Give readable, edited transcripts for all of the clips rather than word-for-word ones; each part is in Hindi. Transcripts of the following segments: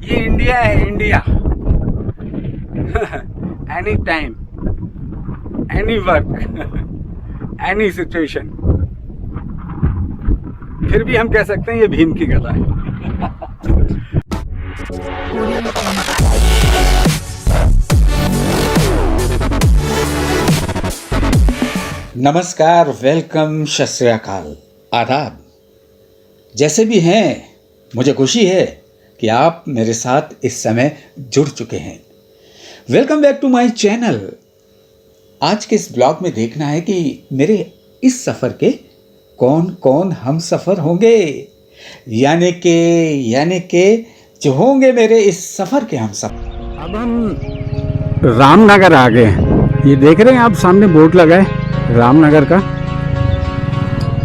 ये इंडिया है, India. Any time, any work, any situation. फिर भी हम कह सकते हैं ये भीम की कथा है। नमस्कार, वेलकम, सत श्री अकाल, आदाब। जैसे भी हैं, मुझे खुशी है कि आप मेरे साथ इस समय जुड़ चुके हैं। Welcome back to my channel. आज के इस ब्लॉग में देखना है कि मेरे इस सफ़र के कौन कौन हम सफ़र होंगे, यानी के जो होंगे मेरे इस सफ़र के हम सफ़र। अब हम रामनगर आ गए हैं। ये देख रहे हैं आप, सामने बोर्ड लगा है रामनगर का।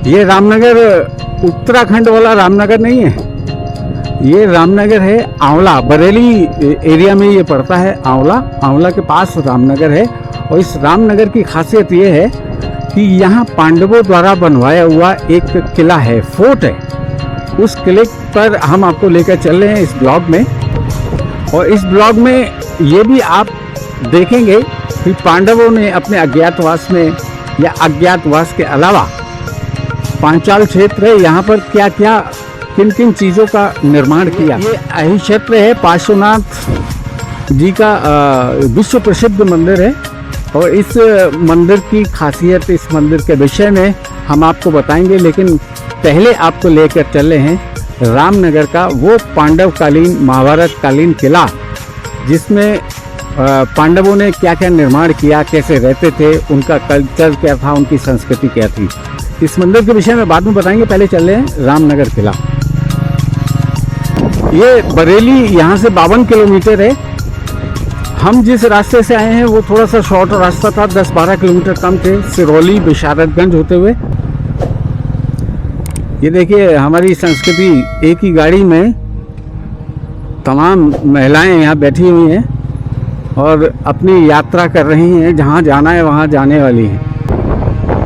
ये रामनगर उत्तराखंड वाला रामनगर नहीं है, ये रामनगर है आंवला, बरेली एरिया में ये पड़ता है। आंवला के पास रामनगर है। और इस रामनगर की खासियत ये है कि यहाँ पांडवों द्वारा बनवाया हुआ एक किला है, फोर्ट है। उस किले पर हम आपको लेकर चल रहे हैं इस ब्लॉग में। और इस ब्लॉग में ये भी आप देखेंगे कि पांडवों ने अपने अज्ञातवास में या अज्ञातवास के अलावा पांचाल क्षेत्र है, यहाँ पर क्या क्या किन किन चीज़ों का निर्माण किया। ये यही क्षेत्र है, पार्श्वनाथ जी का विश्व प्रसिद्ध मंदिर है। और इस मंदिर की खासियत, इस मंदिर के विषय में हम आपको बताएंगे। लेकिन पहले आपको लेकर चले हैं रामनगर का वो पांडवकालीन, महाभारत कालीन किला, जिसमें पांडवों ने क्या क्या निर्माण किया, कैसे रहते थे, उनका कल्चर क्या था, उनकी संस्कृति क्या थी। इस मंदिर के विषय में बाद में बताएंगे। पहले चल रहे हैं रामनगर किला। ये बरेली यहाँ से 52 किलोमीटर है। हम जिस रास्ते से आए हैं वो थोड़ा सा शॉर्ट रास्ता था, 10-12 किलोमीटर कम थे, सिरौली बिशारतगंज होते हुए। ये देखिए, हमारी संस्कृति, एक ही गाड़ी में तमाम महिलाएं यहाँ बैठी हुई हैं और अपनी यात्रा कर रही हैं। जहाँ जाना है वहाँ जाने वाली हैं।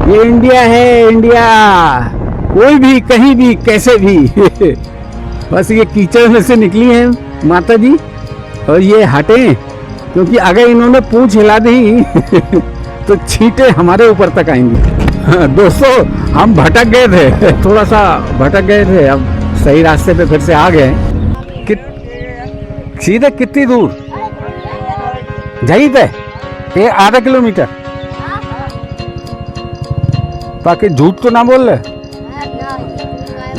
ये इंडिया है, इंडिया, कोई भी, कहीं भी, कैसे भी। बस ये कीचड़ में से निकली हैं माता जी, और ये हटें, क्योंकि अगर इन्होंने पूंछ हिला दी तो छींटे हमारे ऊपर तक आएंगी। दोस्तों, हम भटक गए थे, थोड़ा सा भटक गए थे, अब सही रास्ते पे फिर से आ गए। सीधे कितनी दूर जाइए थे? ये आधा किलोमीटर। बाकी झूठ तो ना बोल रहे।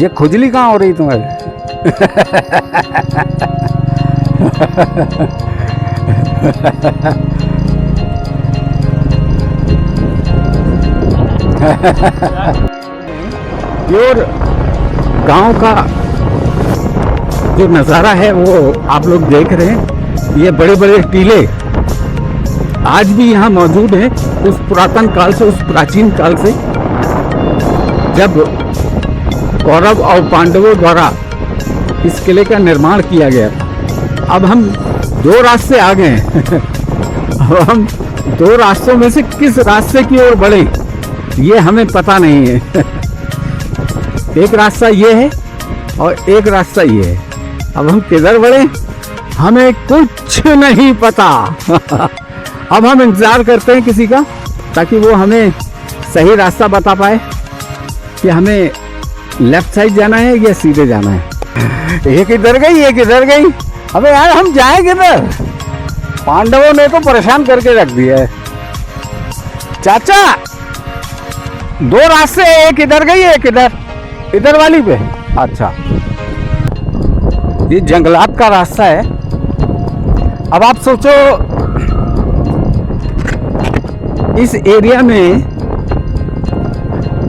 ये खुजली कहाँ हो रही तुम्हारी? प्योर गांव का जो नज़ारा है वो आप लोग देख रहे हैं। ये बड़े बड़े टीले आज भी यहाँ मौजूद हैं, उस पुरातन काल से, उस प्राचीन काल से, जब कौरव और पांडवों द्वारा इस किले का निर्माण किया गया था। अब हम 2 रास्ते आ गए हैं। अब हम 2 रास्तों में से किस रास्ते की ओर बढ़े ये हमें पता नहीं है। एक रास्ता ये है और एक रास्ता ये है। अब हम किधर बढ़े हमें कुछ नहीं पता। अब हम इंतजार करते हैं किसी का, ताकि वो हमें सही रास्ता बता पाए कि हमें लेफ्ट साइड जाना है या सीधे जाना है। एक इधर गई, एक इधर गई। अबे यार, हम जाए किधर? पांडवों ने तो परेशान करके रख दिया है। चाचा, 2 रास्ते, एक इधर गई, एक इधर वाली पे। अच्छा, ये जंगलात का रास्ता है। अब आप सोचो, इस एरिया में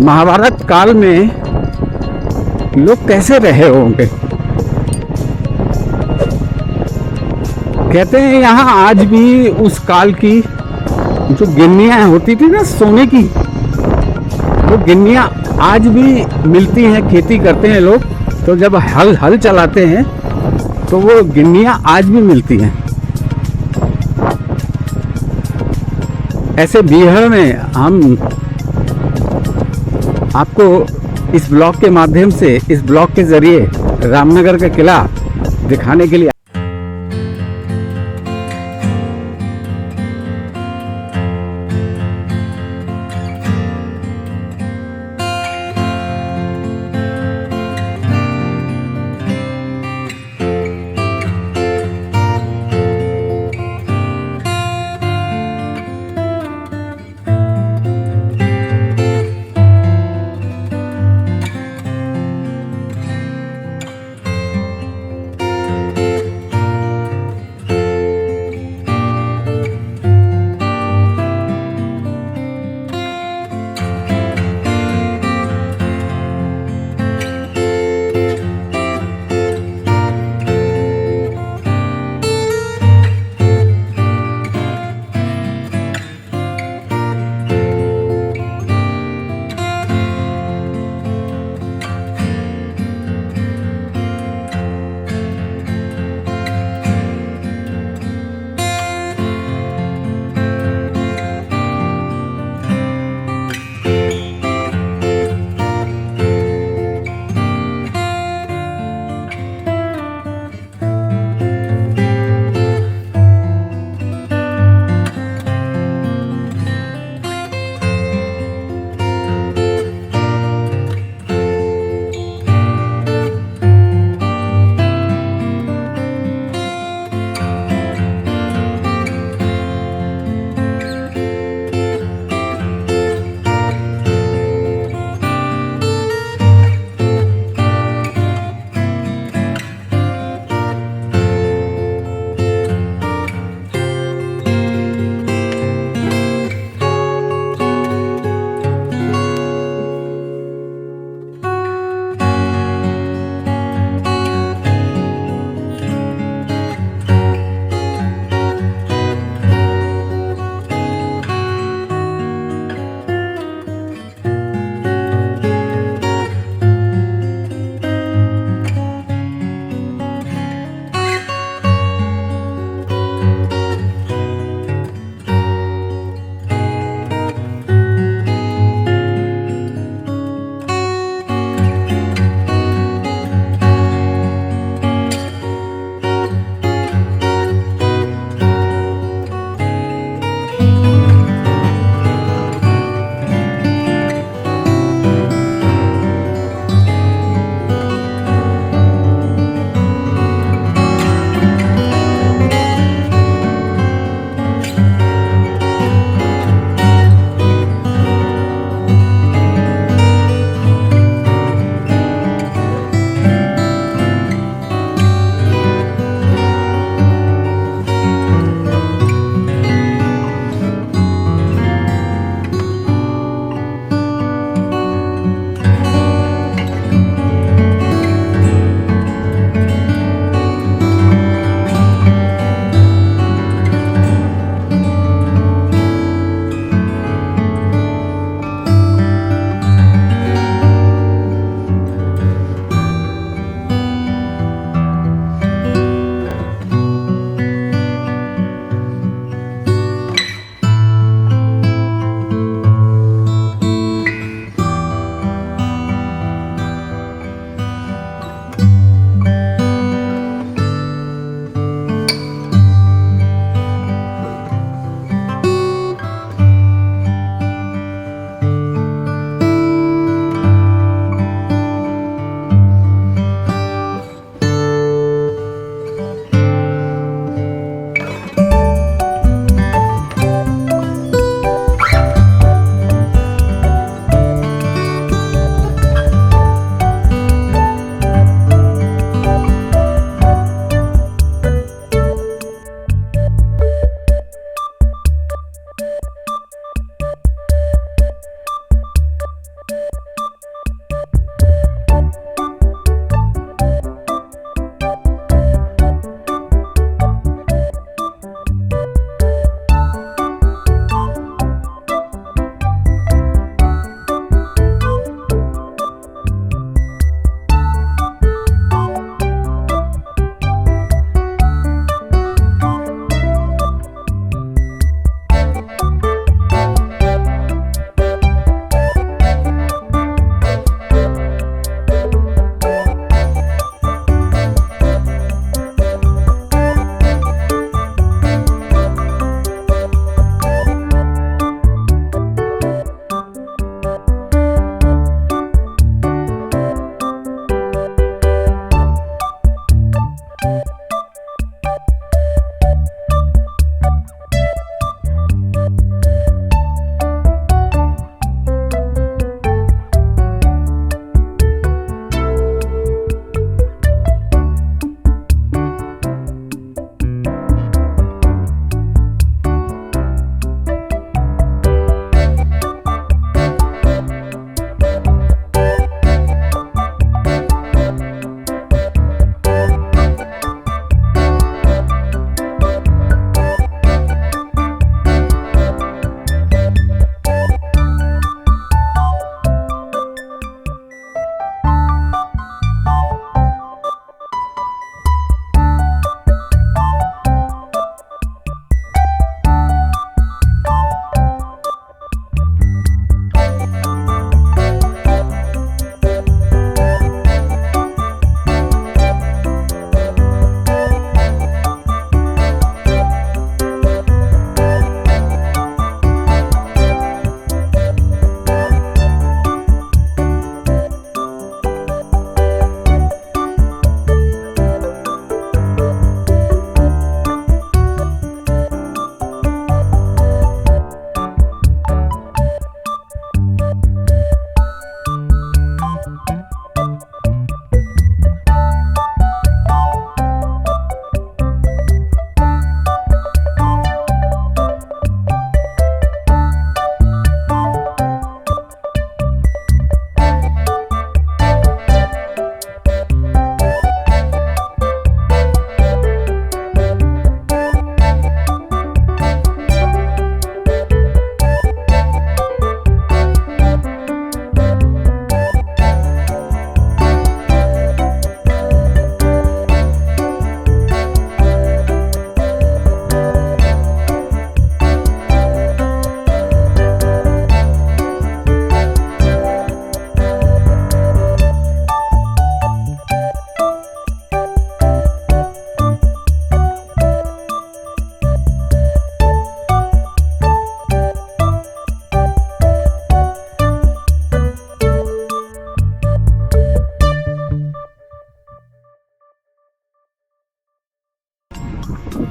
महाभारत काल में लोग कैसे रहे होंगे। कहते हैं यहाँ आज भी उस काल की जो गिन्नियाँ होती थी ना, सोने की, वो गिन्नियाँ आज भी मिलती हैं। खेती करते हैं लोग, तो जब हल चलाते हैं तो वो गिन्नियाँ आज भी मिलती हैं। ऐसे बिहार में हम आपको इस ब्लॉग के माध्यम से, इस ब्लॉग के जरिए रामनगर का किला दिखाने के लिए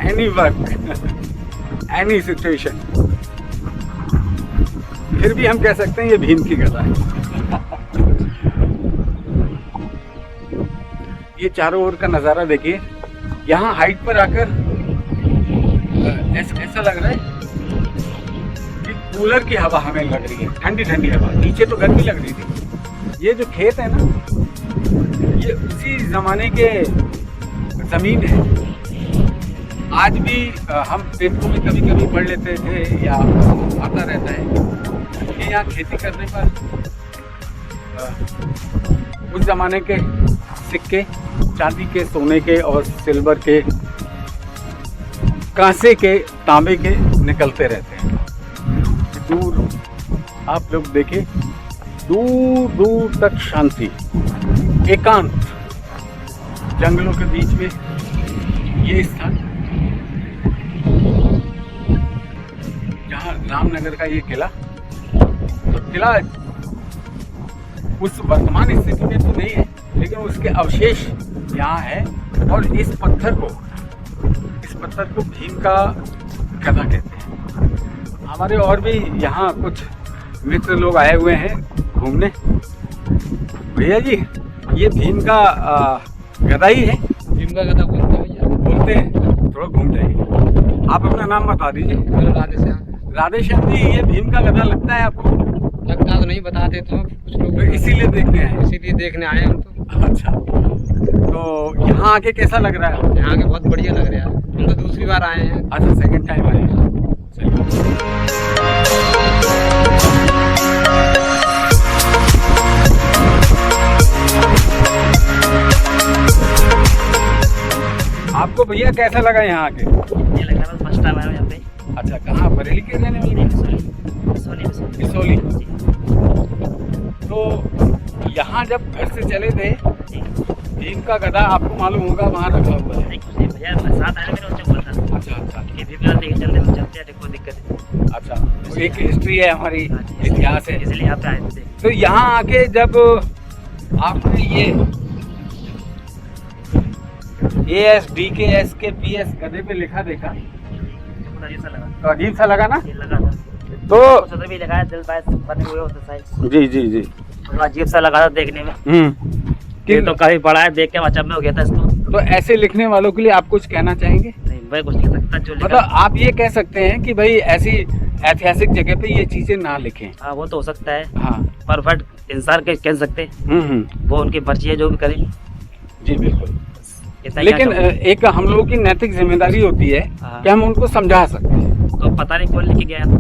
any work, any situation, फिर भी हम कह सकते हैं ये भीम की गदा है। ये चारों ओर का नज़ारा देखिए, यहाँ हाइट पर आकर ऐसा लग रहा है कि कूलर की हवा हमें लग रही है, ठंडी ठंडी हवा। नीचे तो गर्मी लग रही थी। ये जो खेत है ना, ये उसी ज़माने के ज़मीन है। आज भी हम पेपरों में कभी कभी पढ़ लेते थे या आता रहता है कि यहाँ खेती करने पर उस ज़माने के सिक्के चांदी के, सोने के और सिल्वर के, कांसे के, तांबे के निकलते रहते हैं। दूर आप लोग देखें, दूर दूर तक शांति, एकांत, जंगलों के बीच में ये स्थान, जहाँ रामनगर का ये किला, तो किला उस वर्तमान स्थिति में तो नहीं है, लेकिन उसके अवशेष यहाँ है। और इस पत्थर को भीम का गदा कहते हैं। हमारे और भी यहाँ कुछ मित्र लोग आए हुए हैं घूमने। भैया जी, ये भीम का गदा ही है? भीम का गदा बोलते हैं भैया। बोलते हैं, थोड़ा घूम जाइए। आप अपना नाम बता दीजिए। राधेश्याम। राधेश्याम जी, ये भीम का गदा लगता है आपको? लगता तो नहीं, बताते तो कुछ लोग, तो इसीलिए देखने आए? इसीलिए देखने आए हम तो। अच्छा, तो यहाँ आके कैसा लग रहा है? यहाँ के बहुत बढ़िया लग रहा है। हम तो दूसरी बार आए हैं। अच्छा, सेकंड टाइम आए हैं। आपको भैया कैसा लगा यहाँ आके? ये लग रहा है फर्स्ट टाइम आया यहाँ पे। अच्छा, कहाँ? बरेली के रहने वाले? बिसौली। तो यहाँ जब घर से चले थे, भीम का गदा आपको मालूम होगा वहाँ रखा हुआ है। भैया साथ आया मेरे बच्चे बोल रहा। अच्छा, ये भीम का लेके चलते हैं, चलते हैं, कोई दिक्कत नहीं। अच्छा, तो एक हिस्ट्री है हमारी, इतिहास है, इसलिए यहाँ पे आए थे। तो यहाँ आके जब आपने ASDKSKPS गधे पे लिखा देखा थोड़ा अजीब सा लगा। तो अजीब सा लगा ना। ये लगा था। तो कुछ उधर भी लगा है, दिल बाय बने हुए होते साइज। जी जी जी। थोड़ा अजीब सा लगा था देखने में। कि ये तो काफी बड़ा है, देख के अचंभे में हो गया था इसको। तो ऐसे लिखने वालों के लिए आप कुछ कहना चाहेंगे? नहीं मैं कुछ नहीं कह सकता, जो लिखा। मतलब आप ये कह सकते हैं कि भाई ऐसी ऐतिहासिक जगह पे ये चीजें ना लिखें। हाँ वो तो हो सकता है, हाँ। पर बट इंसान के कह सकते हैं, वो उनकी मर्जी है जो भी करें। जी बिल्कुल। इतना ही लेकिन कहना चाहूँगा। एक हम लोगों की नैतिक जिम्मेदारी होती है हाँ। कि हम उनको समझा सकते हैं। तो पता नहीं कौन लेके गया तो